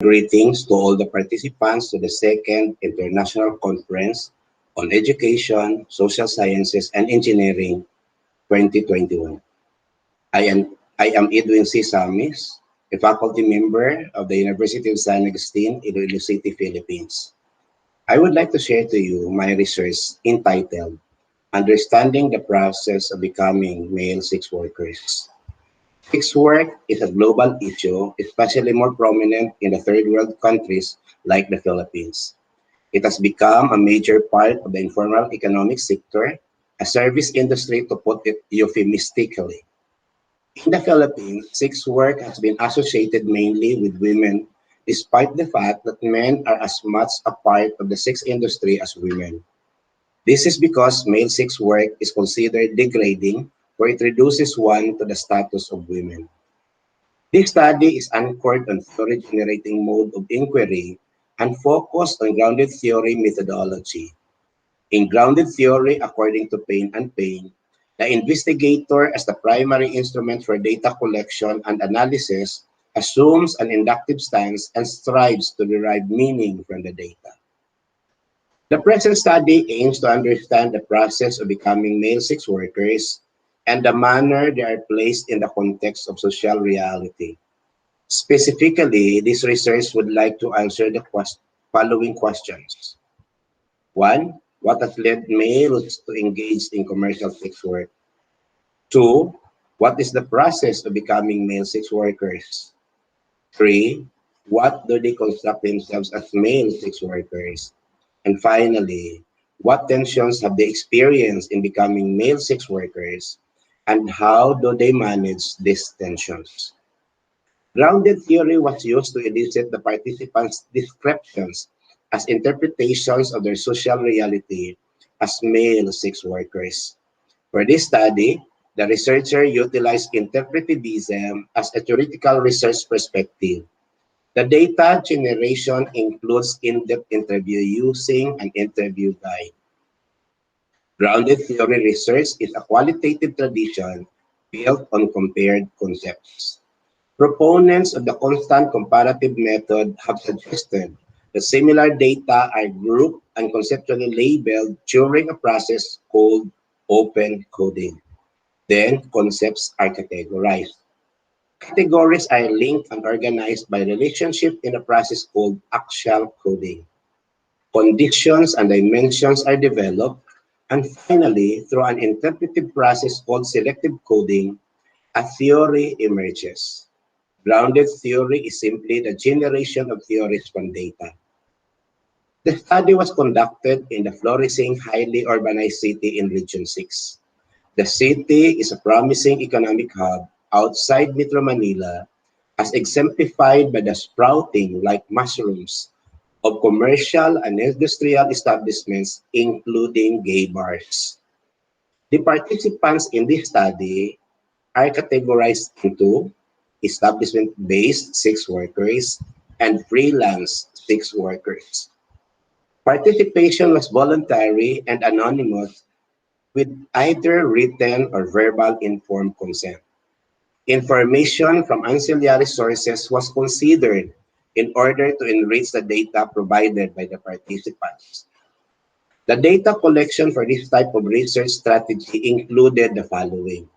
Greetings to all the participants to the second International Conference on Education, Social Sciences, and Engineering 2021. I am Edwin Samis, a faculty member of the University of San Agustin, Iloilo City, Philippines. I would like to share to you my research entitled Understanding the Process of Becoming Male Sex Workers. Sex work is a global issue, especially more prominent in the third world countries like the Philippines. It has become a major part of the informal economic sector, a service industry to put it euphemistically. In the Philippines, sex work has been associated mainly with women, despite the fact that men are as much a part of the sex industry as women. This is because male sex work is considered degrading, for it reduces one to the status of women. This study is anchored on theory-generating mode of inquiry and focused on grounded theory methodology. In grounded theory, according to Paine and Paine, the investigator as the primary instrument for data collection and analysis assumes an inductive stance and strives to derive meaning from the data. The present study aims to understand the process of becoming male sex workers and the manner they are placed in the context of social reality. Specifically, this research would like to answer the following questions. One, what has led males to engage in commercial sex work? Two, what is the process of becoming male sex workers? Three, what do they construct themselves as male sex workers? And finally, what tensions have they experienced in becoming male sex workers? And how do they manage these tensions? Grounded theory was used to elicit the participants' descriptions as interpretations of their social reality as male sex workers. For this study, the researcher utilized interpretivism as a theoretical research perspective. The data generation includes in-depth interview using an interview guide. Grounded theory research is a qualitative tradition built on compared concepts. Proponents of the constant comparative method have suggested that similar data are grouped and conceptually labeled during a process called open coding. Then concepts are categorized. Categories are linked and organized by relationship in a process called axial coding. Conditions and dimensions are developed, and finally, through an interpretive process called selective coding, a theory emerges. Grounded theory is simply the generation of theories from data. The study was conducted in the flourishing, highly urbanized city in Region 6. The city is a promising economic hub outside Metro Manila, as exemplified by the sprouting like mushrooms of commercial and industrial establishments, including gay bars. The participants in this study are categorized into establishment-based sex workers and freelance sex workers. Participation was voluntary and anonymous with either written or verbal informed consent. Information from ancillary sources was considered in order to enrich the data provided by the participants. The data collection for this type of research strategy included the following: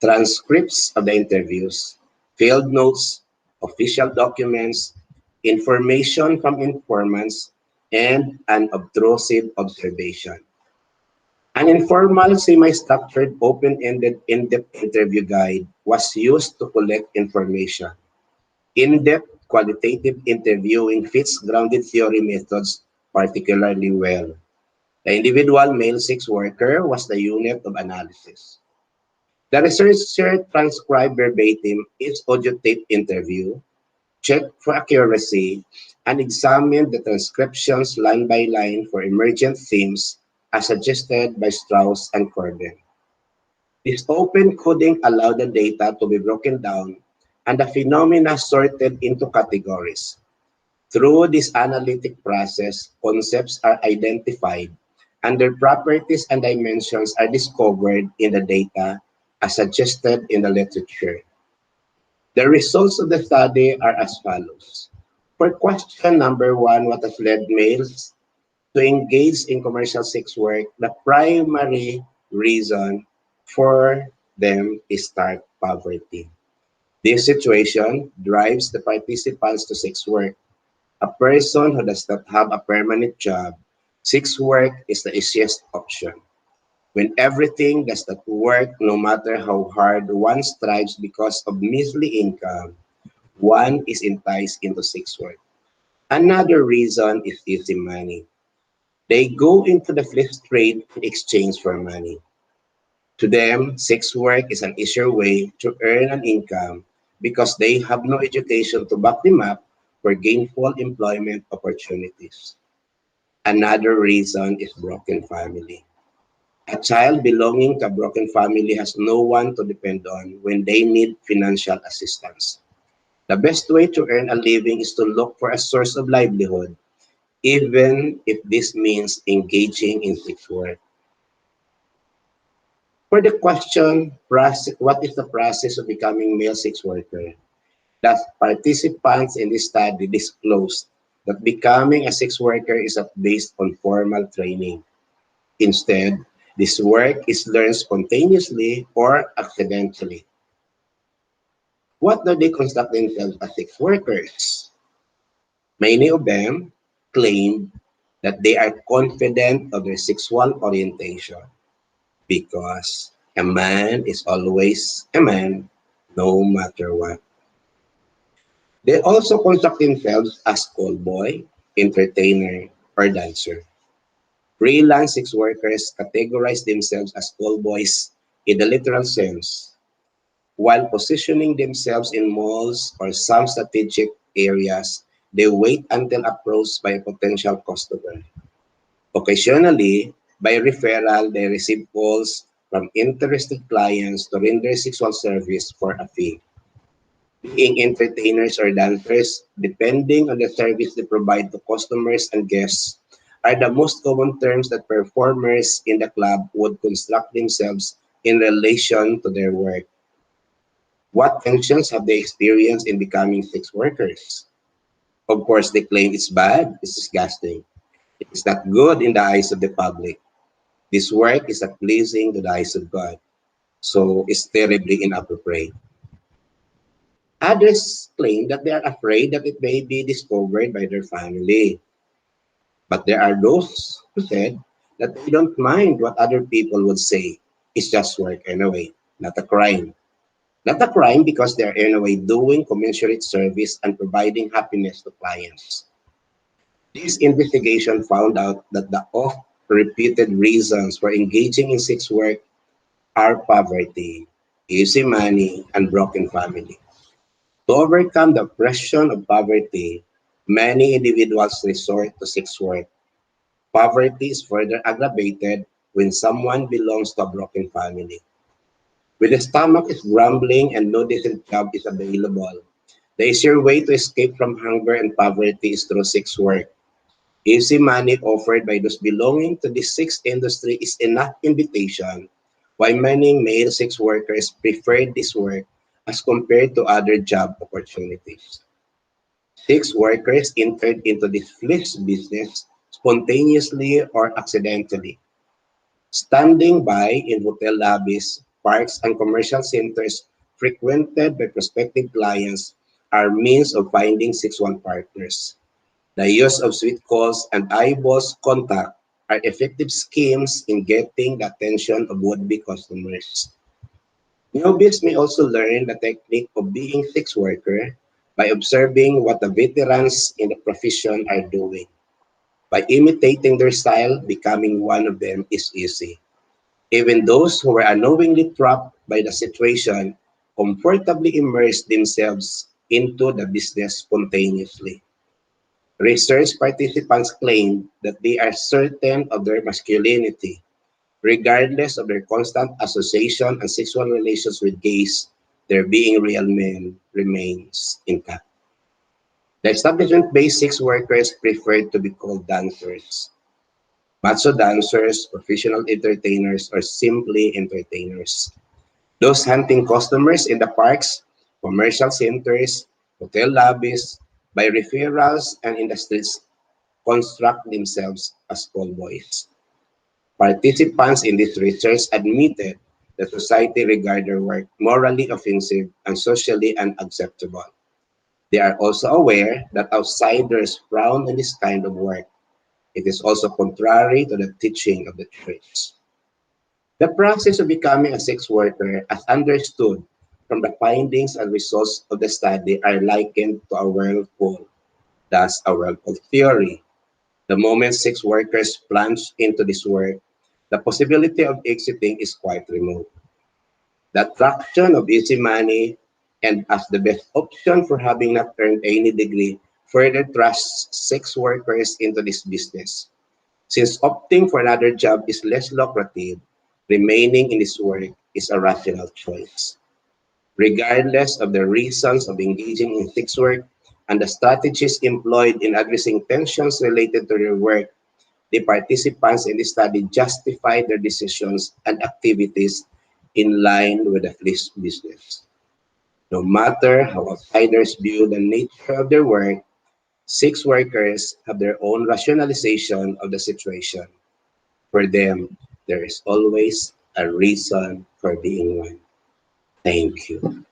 transcripts of the interviews, field notes, official documents, information from informants, and an obtrusive observation. An informal, semi-structured, open-ended, in-depth interview guide was used to collect information. In-depth qualitative interviewing fits grounded theory methods particularly well. The individual male sex worker was the unit of analysis. The researcher transcribed verbatim each audio tape interview, checked for accuracy, and examined the transcriptions line by line for emergent themes as suggested by Strauss and Corbin. This open coding allowed the data to be broken down and the phenomena sorted into categories. Through this analytic process, concepts are identified and their properties and dimensions are discovered in the data as suggested in the literature. The results of the study are as follows. For question number one, what has led males to engage in commercial sex work? The primary reason for them is stark poverty. This situation drives the participants to sex work. A person who does not have a permanent job, sex work is the easiest option. When everything does not work, no matter how hard one strives because of measly income, one is enticed into sex work. Another reason is easy money. They go into the flip trade in exchange for money. To them, sex work is an easier way to earn an income because they have no education to back them up for gainful employment opportunities. Another reason is broken family. A child belonging to a broken family has no one to depend on when they need financial assistance. The best way to earn a living is to look for a source of livelihood, even if this means engaging in sex work. For the question, what is the process of becoming male sex worker? The participants in this study disclosed that becoming a sex worker is not based on formal training. Instead, this work is learned spontaneously or accidentally. What do they conduct themselves as sex workers? Many of them claim that they are confident of their sexual orientation because a man is always a man, no matter what. They also conduct themselves as callboy, entertainer, or dancer. Freelance sex workers categorize themselves as callboys in the literal sense, while positioning themselves in malls or some strategic areas. They wait until approached by a potential customer. Occasionally, by referral, they receive calls from interested clients to render sexual service for a fee. Being entertainers or dancers, depending on the service they provide to customers and guests, are the most common terms that performers in the club would construct themselves in relation to their work. What tensions have they experienced in becoming sex workers? Of course, they claim it's bad, it's disgusting. It's not good in the eyes of the public. This work is not pleasing to the eyes of God, so it's terribly inappropriate. Others claim that they are afraid that it may be discovered by their family. But there are those who said that they don't mind what other people would say. It's just work anyway, not a crime. Not a crime because they are anyway doing commensurate service and providing happiness to clients. This investigation found out that the oft repeated reasons for engaging in sex work are poverty, easy money, and broken family. To overcome the oppression of poverty, many individuals resort to sex work. Poverty is further aggravated when someone belongs to a broken family. When the stomach is grumbling and no decent job is available, the easier way to escape from hunger and poverty is through sex work. Easy money offered by those belonging to the sex industry is enough invitation why many male sex workers prefer this work as compared to other job opportunities. Sex workers entered into this flesh business spontaneously or accidentally. Standing by in hotel lobbies, parks, and commercial centers frequented by prospective clients are means of finding sexual partners. The use of sweet calls and eyeballs contact are effective schemes in getting the attention of would-be customers. Newbies may also learn the technique of being sex worker by observing what the veterans in the profession are doing. By imitating their style, becoming one of them is easy. Even those who were unknowingly trapped by the situation comfortably immerse themselves into the business spontaneously. Research participants claim that they are certain of their masculinity, regardless of their constant association and sexual relations with gays. Their being real men remains intact. The establishment-based sex workers prefer to be called dancers. Macho dancers, professional entertainers, or simply entertainers. Those hunting customers in the parks, commercial centers, hotel lobbies, by referrals and industries construct themselves as call boys. Participants in this research admitted that society regard their work morally offensive and socially unacceptable. They are also aware that outsiders frown on this kind of work. It is also contrary to the teaching of the church. The process of becoming a sex worker, as understood from the findings and results of the study, are likened to a whirlpool, thus a whirlpool theory. The moment sex workers plunge into this work, the possibility of exiting is quite remote. The attraction of easy money and as the best option for having not earned any degree further thrusts sex workers into this business. Since opting for another job is less lucrative, remaining in this work is a rational choice. Regardless of the reasons of engaging in sex work and the strategies employed in addressing tensions related to their work, the participants in the study justified their decisions and activities in line with the business. No matter how outsiders view the nature of their work, sex workers have their own rationalization of the situation. For them, there is always a reason for being one. Thank you.